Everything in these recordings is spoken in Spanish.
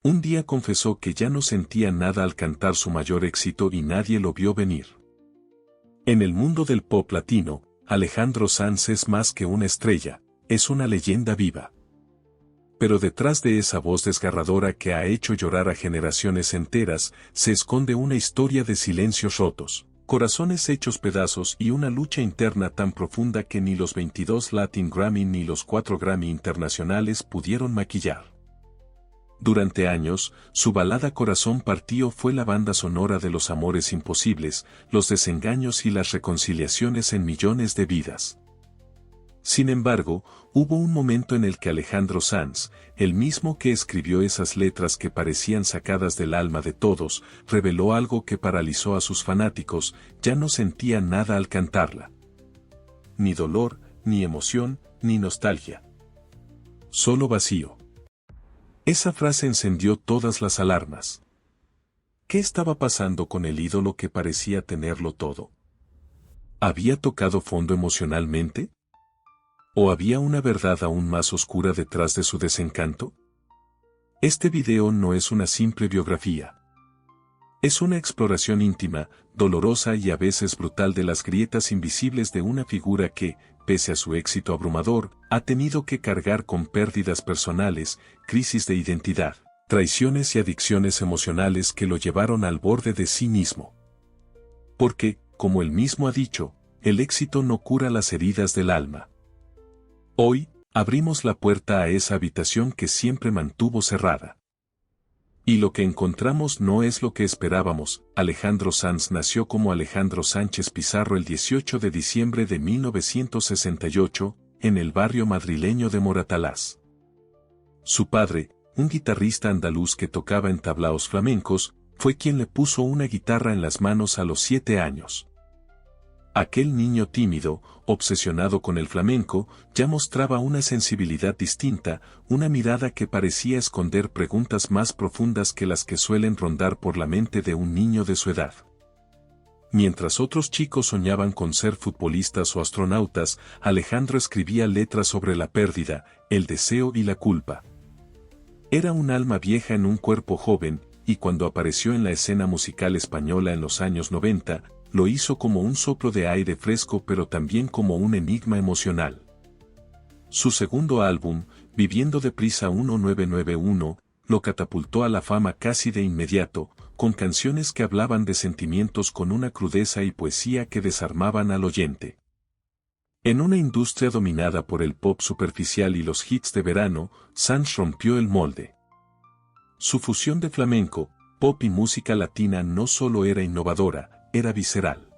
Un día confesó que ya no sentía nada al cantar su mayor éxito y nadie lo vio venir. En el mundo del pop latino, Alejandro Sanz es más que una estrella, es una leyenda viva. Pero detrás de esa voz desgarradora que ha hecho llorar a generaciones enteras, se esconde una historia de silencios rotos, corazones hechos pedazos y una lucha interna tan profunda que ni los 22 Latin Grammy ni los 4 Grammy internacionales pudieron maquillar. Durante años, su balada Corazón Partido fue la banda sonora de los amores imposibles, los desengaños y las reconciliaciones en millones de vidas. Sin embargo, hubo un momento en el que Alejandro Sanz, el mismo que escribió esas letras que parecían sacadas del alma de todos, reveló algo que paralizó a sus fanáticos, ya no sentía nada al cantarla. Ni dolor, ni emoción, ni nostalgia. Solo vacío. Esa frase encendió todas las alarmas. ¿Qué estaba pasando con el ídolo que parecía tenerlo todo? ¿Había tocado fondo emocionalmente? ¿O había una verdad aún más oscura detrás de su desencanto? Este video no es una simple biografía. Es una exploración íntima, dolorosa y a veces brutal de las grietas invisibles de una figura que, pese a su éxito abrumador, ha tenido que cargar con pérdidas personales, crisis de identidad, traiciones y adicciones emocionales que lo llevaron al borde de sí mismo. Porque, como él mismo ha dicho, el éxito no cura las heridas del alma. Hoy, abrimos la puerta a esa habitación que siempre mantuvo cerrada. Y lo que encontramos no es lo que esperábamos. Alejandro Sanz nació como Alejandro Sánchez Pizarro el 18 de diciembre de 1968, en el barrio madrileño de Moratalaz. Su padre, un guitarrista andaluz que tocaba en tablaos flamencos, fue quien le puso una guitarra en las manos a los 7 años. Aquel niño tímido, obsesionado con el flamenco, ya mostraba una sensibilidad distinta, una mirada que parecía esconder preguntas más profundas que las que suelen rondar por la mente de un niño de su edad. Mientras otros chicos soñaban con ser futbolistas o astronautas, Alejandro escribía letras sobre la pérdida, el deseo y la culpa. Era un alma vieja en un cuerpo joven, y cuando apareció en la escena musical española en los años 90, lo hizo como un soplo de aire fresco pero también como un enigma emocional. Su segundo álbum, Viviendo deprisa 1991, lo catapultó a la fama casi de inmediato, con canciones que hablaban de sentimientos con una crudeza y poesía que desarmaban al oyente. En una industria dominada por el pop superficial y los hits de verano, Sanz rompió el molde. Su fusión de flamenco, pop y música latina no solo era innovadora, era visceral.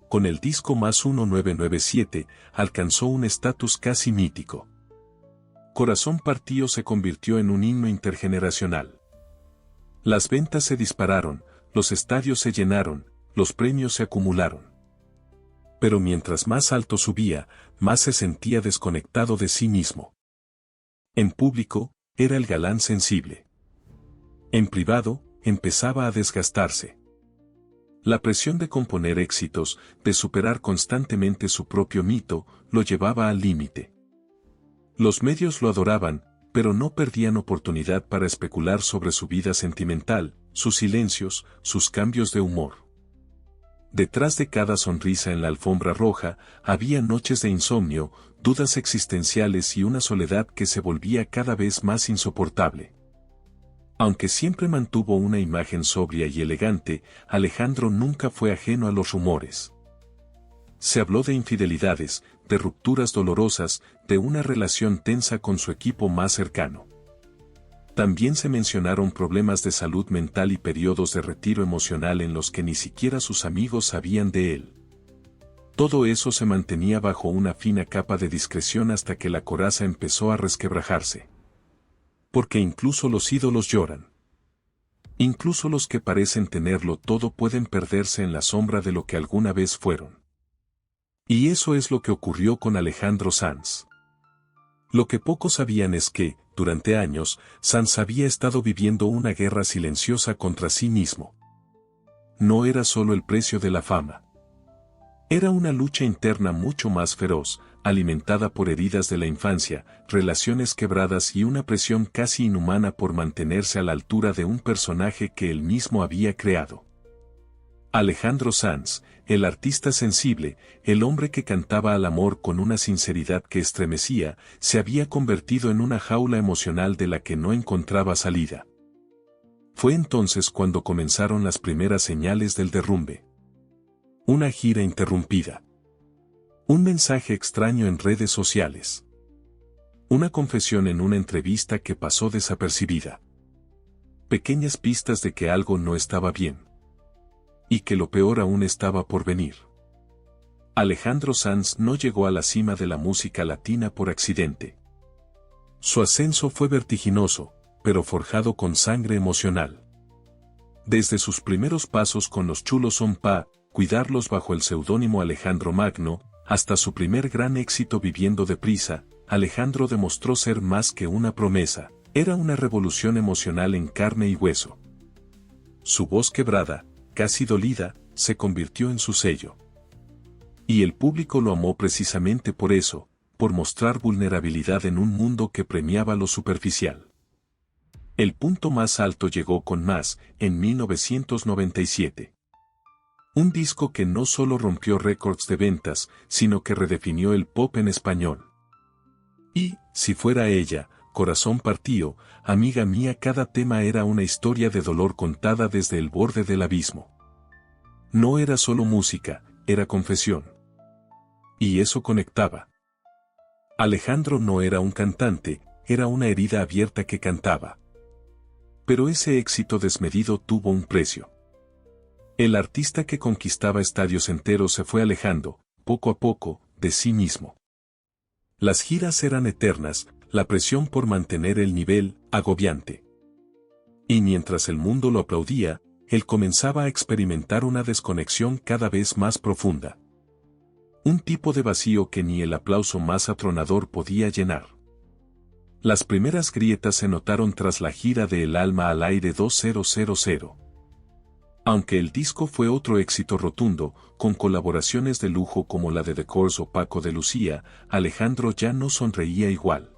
Con el disco Más 1997, alcanzó un estatus casi mítico. Corazón Partido se convirtió en un himno intergeneracional. Las ventas se dispararon, los estadios se llenaron, los premios se acumularon. Pero mientras más alto subía, más se sentía desconectado de sí mismo. En público, era el galán sensible. En privado, empezaba a desgastarse. La presión de componer éxitos, de superar constantemente su propio mito, lo llevaba al límite. Los medios lo adoraban, pero no perdían oportunidad para especular sobre su vida sentimental, sus silencios, sus cambios de humor. Detrás de cada sonrisa en la alfombra roja, había noches de insomnio, dudas existenciales y una soledad que se volvía cada vez más insoportable. Aunque siempre mantuvo una imagen sobria y elegante, Alejandro nunca fue ajeno a los rumores. Se habló de infidelidades, de rupturas dolorosas, de una relación tensa con su equipo más cercano. También se mencionaron problemas de salud mental y periodos de retiro emocional en los que ni siquiera sus amigos sabían de él. Todo eso se mantenía bajo una fina capa de discreción hasta que la coraza empezó a resquebrajarse. Porque incluso los ídolos lloran. Incluso los que parecen tenerlo todo pueden perderse en la sombra de lo que alguna vez fueron. Y eso es lo que ocurrió con Alejandro Sanz. Lo que pocos sabían es que, durante años, Sanz había estado viviendo una guerra silenciosa contra sí mismo. No era solo el precio de la fama. Era una lucha interna mucho más feroz, alimentada por heridas de la infancia, relaciones quebradas y una presión casi inhumana por mantenerse a la altura de un personaje que él mismo había creado. Alejandro Sanz, el artista sensible, el hombre que cantaba al amor con una sinceridad que estremecía, se había convertido en una jaula emocional de la que no encontraba salida. Fue entonces cuando comenzaron las primeras señales del derrumbe. Una gira interrumpida. Un mensaje extraño en redes sociales. Una confesión en una entrevista que pasó desapercibida. Pequeñas pistas de que algo no estaba bien. Y que lo peor aún estaba por venir. Alejandro Sanz no llegó a la cima de la música latina por accidente. Su ascenso fue vertiginoso, pero forjado con sangre emocional. Desde sus primeros pasos con los Chulos Son Pa, cuidarlos bajo el seudónimo Alejandro Magno, hasta su primer gran éxito Viviendo deprisa, Alejandro demostró ser más que una promesa, era una revolución emocional en carne y hueso. Su voz quebrada, casi dolida, se convirtió en su sello. Y el público lo amó precisamente por eso, por mostrar vulnerabilidad en un mundo que premiaba lo superficial. El punto más alto llegó con Más, en 1997. Un disco que no solo rompió récords de ventas, sino que redefinió el pop en español. Y, si fuera ella, Corazón partido, amiga mía, cada tema era una historia de dolor contada desde el borde del abismo. No era solo música, era confesión. Y eso conectaba. Alejandro no era un cantante, era una herida abierta que cantaba. Pero ese éxito desmedido tuvo un precio. El artista que conquistaba estadios enteros se fue alejando, poco a poco, de sí mismo. Las giras eran eternas, la presión por mantener el nivel, agobiante. Y mientras el mundo lo aplaudía, él comenzaba a experimentar una desconexión cada vez más profunda. Un tipo de vacío que ni el aplauso más atronador podía llenar. Las primeras grietas se notaron tras la gira de El alma al aire 2000. Aunque el disco fue otro éxito rotundo, con colaboraciones de lujo como la de The Corrs o Paco de Lucía, Alejandro ya no sonreía igual.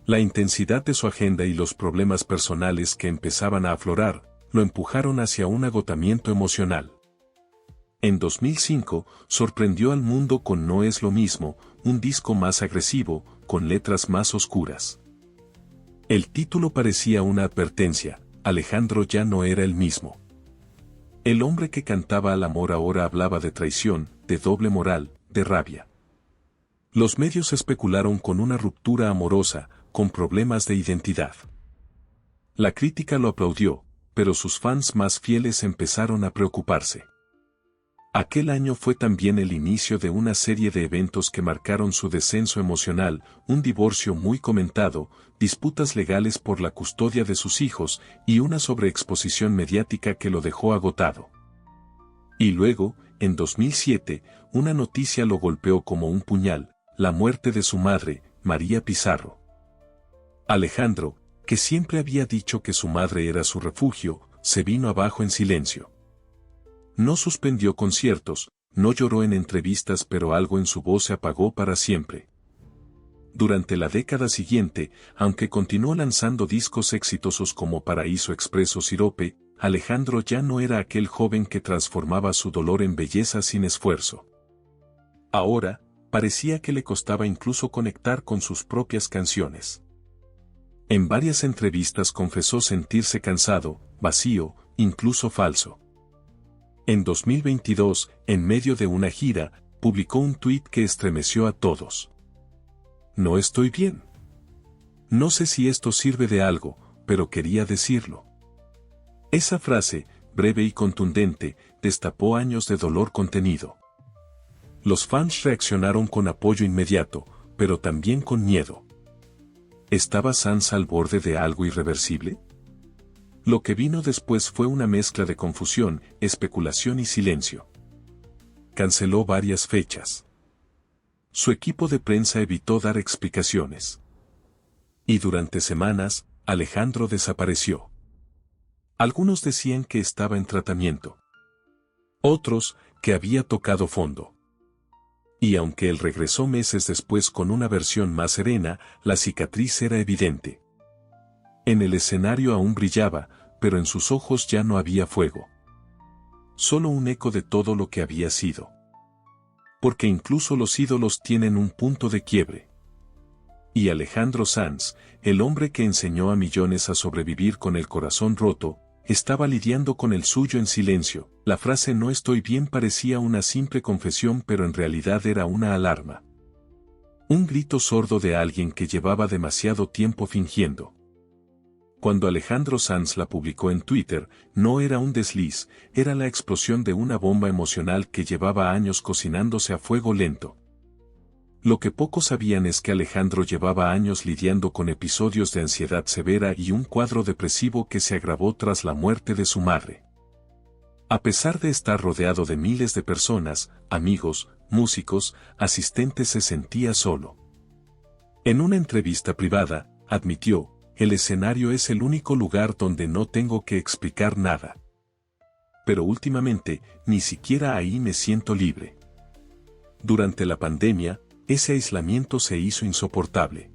La intensidad de su agenda y los problemas personales que empezaban a aflorar, lo empujaron hacia un agotamiento emocional. En 2005, sorprendió al mundo con No es lo mismo, un disco más agresivo, con letras más oscuras. El título parecía una advertencia, Alejandro ya no era el mismo. El hombre que cantaba al amor ahora hablaba de traición, de doble moral, de rabia. Los medios especularon con una ruptura amorosa, con problemas de identidad. La crítica lo aplaudió, pero sus fans más fieles empezaron a preocuparse. Aquel año fue también el inicio de una serie de eventos que marcaron su descenso emocional, un divorcio muy comentado, disputas legales por la custodia de sus hijos y una sobreexposición mediática que lo dejó agotado. Y luego, en 2007, una noticia lo golpeó como un puñal, la muerte de su madre, María Pizarro. Alejandro, que siempre había dicho que su madre era su refugio, se vino abajo en silencio. No suspendió conciertos, no lloró en entrevistas, pero algo en su voz se apagó para siempre. Durante la década siguiente, aunque continuó lanzando discos exitosos como Paraíso Expreso Sirope, Alejandro ya no era aquel joven que transformaba su dolor en belleza sin esfuerzo. Ahora, parecía que le costaba incluso conectar con sus propias canciones. En varias entrevistas confesó sentirse cansado, vacío, incluso falso. En 2022, en medio de una gira, publicó un tuit que estremeció a todos. No estoy bien. No sé si esto sirve de algo, pero quería decirlo. Esa frase, breve y contundente, destapó años de dolor contenido. Los fans reaccionaron con apoyo inmediato, pero también con miedo. ¿Estaba Sanz al borde de algo irreversible? Lo que vino después fue una mezcla de confusión, especulación y silencio. Canceló varias fechas. Su equipo de prensa evitó dar explicaciones. Y durante semanas, Alejandro desapareció. Algunos decían que estaba en tratamiento. Otros, que había tocado fondo. Y aunque él regresó meses después con una versión más serena, la cicatriz era evidente. En el escenario aún brillaba, pero en sus ojos ya no había fuego. Solo un eco de todo lo que había sido. Porque incluso los ídolos tienen un punto de quiebre. Y Alejandro Sanz, el hombre que enseñó a millones a sobrevivir con el corazón roto, estaba lidiando con el suyo en silencio. La frase "no estoy bien" parecía una simple confesión, pero en realidad era una alarma. Un grito sordo de alguien que llevaba demasiado tiempo fingiendo. Cuando Alejandro Sanz la publicó en Twitter, no era un desliz, era la explosión de una bomba emocional que llevaba años cocinándose a fuego lento. Lo que pocos sabían es que Alejandro llevaba años lidiando con episodios de ansiedad severa y un cuadro depresivo que se agravó tras la muerte de su madre. A pesar de estar rodeado de miles de personas, amigos, músicos, asistentes, se sentía solo. En una entrevista privada, admitió: "El escenario es el único lugar donde no tengo que explicar nada. Pero últimamente, ni siquiera ahí me siento libre". Durante la pandemia, ese aislamiento se hizo insoportable.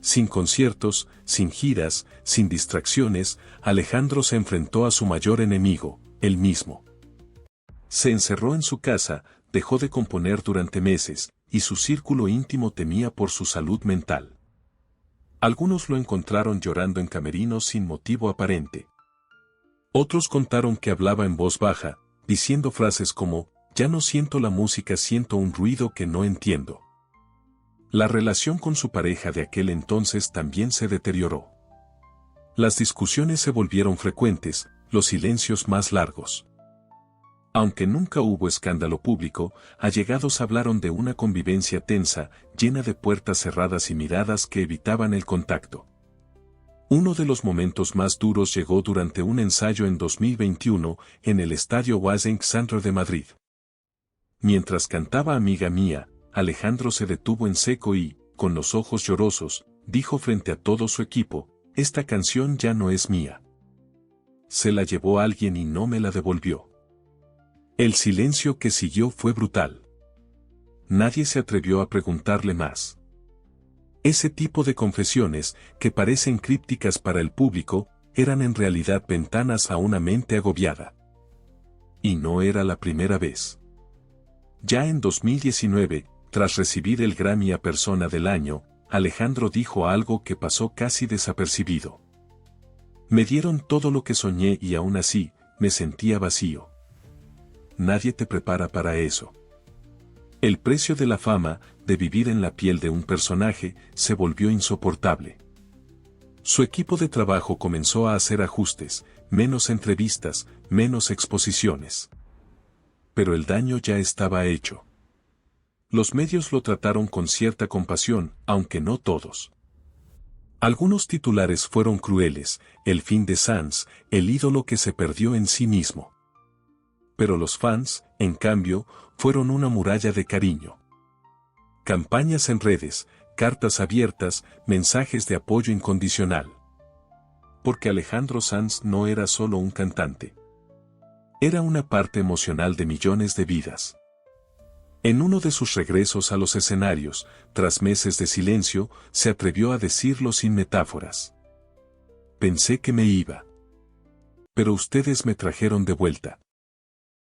Sin conciertos, sin giras, sin distracciones, Alejandro se enfrentó a su mayor enemigo, él mismo. Se encerró en su casa, dejó de componer durante meses, y su círculo íntimo temía por su salud mental. Algunos lo encontraron llorando en camerinos sin motivo aparente. Otros contaron que hablaba en voz baja, diciendo frases como: "Ya no siento la música, siento un ruido que no entiendo". La relación con su pareja de aquel entonces también se deterioró. Las discusiones se volvieron frecuentes, los silencios más largos. Aunque nunca hubo escándalo público, allegados hablaron de una convivencia tensa, llena de puertas cerradas y miradas que evitaban el contacto. Uno de los momentos más duros llegó durante un ensayo en 2021, en el Estadio Washington Centre de Madrid. Mientras cantaba Amiga Mía, Alejandro se detuvo en seco y, con los ojos llorosos, dijo frente a todo su equipo: "Esta canción ya no es mía. Se la llevó alguien y no me la devolvió". El silencio que siguió fue brutal. Nadie se atrevió a preguntarle más. Ese tipo de confesiones, que parecen crípticas para el público, eran en realidad ventanas a una mente agobiada. Y no era la primera vez. Ya en 2019, tras recibir el Grammy a Persona del Año, Alejandro dijo algo que pasó casi desapercibido: "Me dieron todo lo que soñé y aún así, me sentía vacío". Nadie te prepara para eso. El precio de la fama, de vivir en la piel de un personaje, se volvió insoportable. Su equipo de trabajo comenzó a hacer ajustes, menos entrevistas, menos exposiciones. Pero el daño ya estaba hecho. Los medios lo trataron con cierta compasión, aunque no todos. Algunos titulares fueron crueles: "El fin de Sanz, el ídolo que se perdió en sí mismo". Pero los fans, en cambio, fueron una muralla de cariño. Campañas en redes, cartas abiertas, mensajes de apoyo incondicional. Porque Alejandro Sanz no era solo un cantante. Era una parte emocional de millones de vidas. En uno de sus regresos a los escenarios, tras meses de silencio, se atrevió a decirlo sin metáforas: "Pensé que me iba. Pero ustedes me trajeron de vuelta".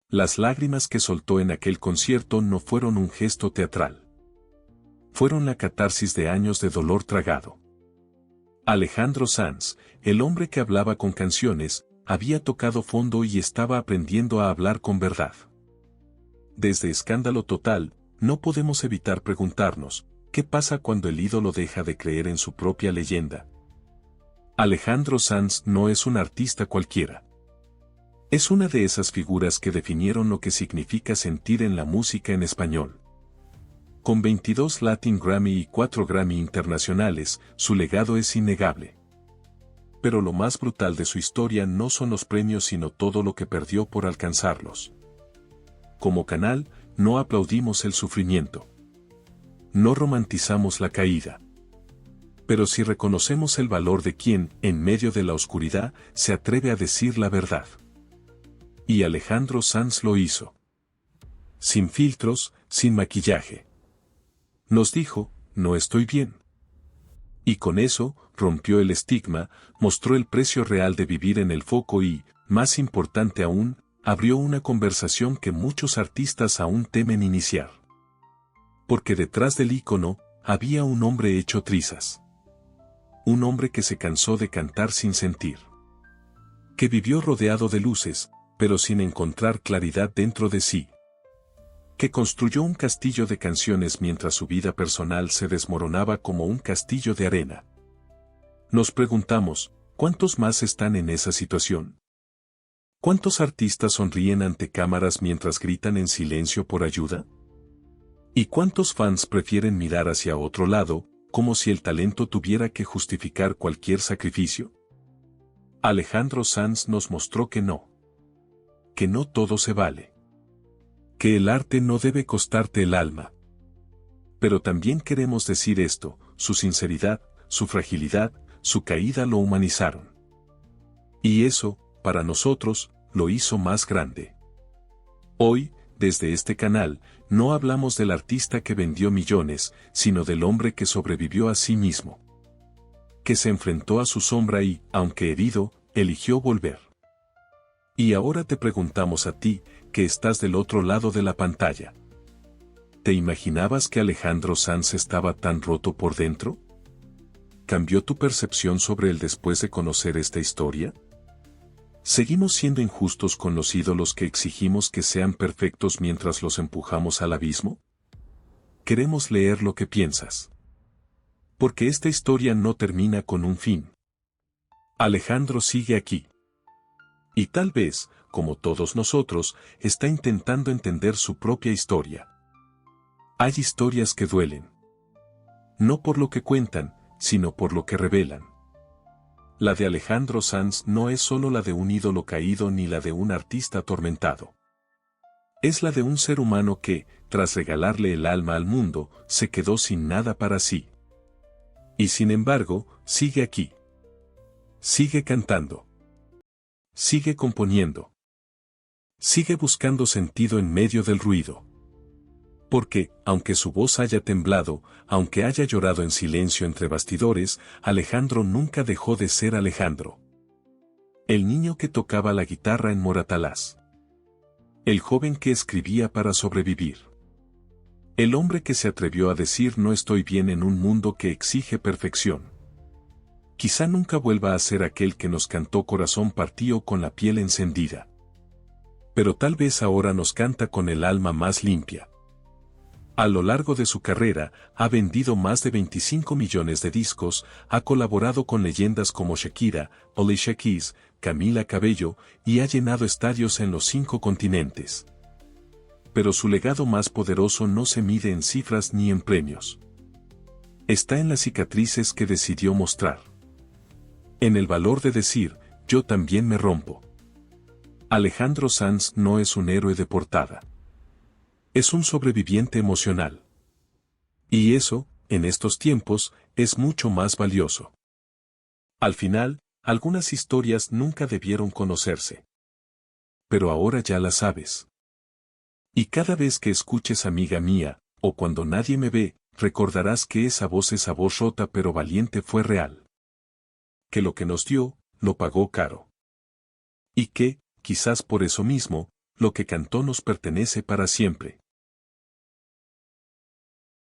Las lágrimas que soltó en aquel concierto no fueron un gesto teatral. Fueron la catarsis de años de dolor tragado. Alejandro Sanz, el hombre que hablaba con canciones, había tocado fondo y estaba aprendiendo a hablar con verdad. Desde Escándalo Total, no podemos evitar preguntarnos: ¿qué pasa cuando el ídolo deja de creer en su propia leyenda? Alejandro Sanz no es un artista cualquiera. Es una de esas figuras que definieron lo que significa sentir en la música en español. Con 22 Latin Grammy y 4 Grammy internacionales, su legado es innegable. Pero lo más brutal de su historia no son los premios, sino todo lo que perdió por alcanzarlos. Como canal, no aplaudimos el sufrimiento. No romantizamos la caída. Pero sí reconocemos el valor de quien, en medio de la oscuridad, se atreve a decir la verdad. Y Alejandro Sanz lo hizo. sin filtros, sin maquillaje. Nos dijo, no estoy bien. Y con eso, rompió el estigma, mostró el precio real de vivir en el foco y, más importante aún, abrió una conversación que muchos artistas aún temen iniciar. Porque detrás del ícono, había un hombre hecho trizas. Un hombre que se cansó de cantar sin sentir. Que vivió rodeado de luces, pero sin encontrar claridad dentro de sí. Que construyó un castillo de canciones mientras su vida personal se desmoronaba como un castillo de arena. Nos preguntamos, ¿cuántos más están en esa situación? ¿Cuántos artistas sonríen ante cámaras mientras gritan en silencio por ayuda? ¿Y cuántos fans prefieren mirar hacia otro lado, como si el talento tuviera que justificar cualquier sacrificio? Alejandro Sanz nos mostró que no. Que no todo se vale. Que el arte no debe costarte el alma. Pero también queremos decir esto, su sinceridad, su fragilidad, su caída lo humanizaron. Y eso, para nosotros, lo hizo más grande. Hoy, desde este canal, no hablamos del artista que vendió millones, sino del hombre que sobrevivió a sí mismo. Que se enfrentó a su sombra y, aunque herido, eligió volver. Y ahora te preguntamos a ti, que estás del otro lado de la pantalla. ¿Te imaginabas que Alejandro Sanz estaba tan roto por dentro? ¿Cambió tu percepción sobre él después de conocer esta historia? ¿Seguimos siendo injustos con los ídolos que exigimos que sean perfectos mientras los empujamos al abismo? Queremos leer lo que piensas. Porque esta historia no termina con un fin. Alejandro sigue aquí. Y tal vez, como todos nosotros, está intentando entender su propia historia. Hay historias que duelen. No por lo que cuentan, sino por lo que revelan. La de Alejandro Sanz no es solo la de un ídolo caído ni la de un artista atormentado. Es la de un ser humano que, tras regalarle el alma al mundo, se quedó sin nada para sí. Y sin embargo, sigue aquí. Sigue cantando. Sigue componiendo. Sigue buscando sentido en medio del ruido. Porque, aunque su voz haya temblado, aunque haya llorado en silencio entre bastidores, Alejandro nunca dejó de ser Alejandro. El niño que tocaba la guitarra en Moratalaz. El joven que escribía para sobrevivir. El hombre que se atrevió a decir no estoy bien en un mundo que exige perfección. Quizá nunca vuelva a ser aquel que nos cantó corazón partido con la piel encendida. Pero tal vez ahora nos canta con el alma más limpia. A lo largo de su carrera, ha vendido más de 25 millones de discos, ha colaborado con leyendas como Shakira, Alicia Keys, Camila Cabello, y ha llenado estadios en los 5 continentes. Pero su legado más poderoso no se mide en cifras ni en premios. Está en las cicatrices que decidió mostrar. En el valor de decir, yo también me rompo. Alejandro Sanz no es un héroe de portada. Es un sobreviviente emocional. Y eso, en estos tiempos, es mucho más valioso. Al final, algunas historias nunca debieron conocerse. Pero ahora ya las sabes. Y cada vez que escuches amiga mía, o cuando nadie me ve, recordarás que esa voz rota pero valiente fue real. Que lo que nos dio, lo pagó caro. Y que, quizás por eso mismo, lo que cantó nos pertenece para siempre.